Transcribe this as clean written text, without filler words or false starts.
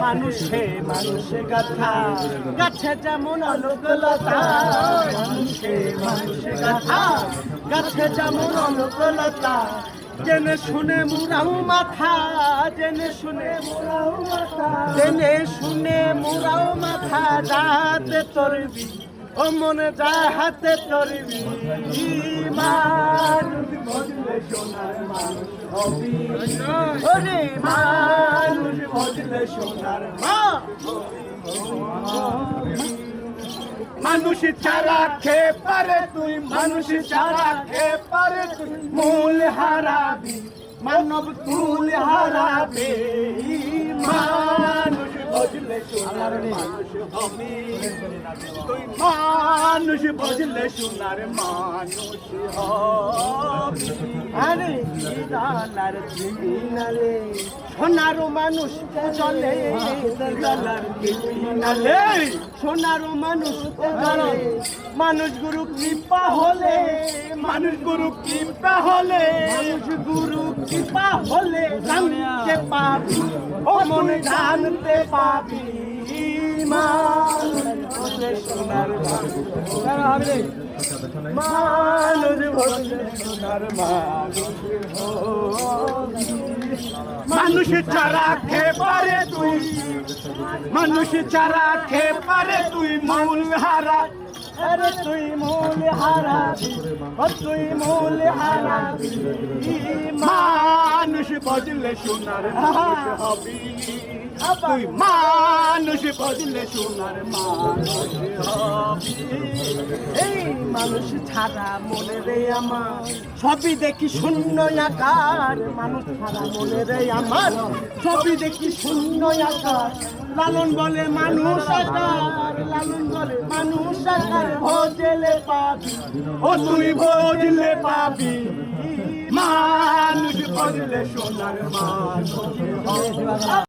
মানুষে মানুষে গাথা গাছে যেমন অনুকূলতা, মানুষে মানুষে গাথা গাছে যেমন অনুকূলতা, জেনে শুনে মুরাও মাথা, জেনে শুনে মুরাও মাথা, জেনে শুনে মুরাও মাথা, যাতে তরবি ও মনে যা হাতে তরবি, মানুষ বদলে সোনার মানুষ হবি, ওরে মানুষ বদলে সোনার মানুষ ছাড়া খেয়ে পারে তুই, মানুষ ছাড়া খেয়ে পারে তুই, মূল হারাবি মানব তুল হারাবে, মানুষ বদলে সোনার মানুষ হবি, তুই মানুষ বদলে সোনার মানুষ হবি। আরে দালার কিনারে সোনার মানুষ চলে, দালার কিনারে সোনার মানুষ চলে, মানুষ গুরু কৃপা হলে, মানুষ গুরু কৃপা হলে, মানুষ গুরু কৃপা হলে জানতে পাবি, ও মনে জানতে পাবি, মানুষ সোনার মানুষ বদলে সোনার মানুষ, মানুষ ছাড়া খেয়ে পারে তুই, মানুষ ছাড়া খেয়ে পারে তুই মূল হারা, আরে তুই মূল হারাবি, ও তুই মূল হারাবি, মানুষ বদলে সোনার মানুষ হবি, তুই মানুষ বদলে সোনার মানুষ হবি। এই মানুষ ছাড়া মনে রে আমার সবই দেখি শূন্য আকার, মানুষ ছাড়া মনে রে আমার সবই দেখি শূন্য আকার, লালন বলে মানুষ আকার, লালন বলে মানুষ আকার, ভজলে পাবি, ও তুই ভজলে পাবি, মানুষ বদলে সোনার মানুষ।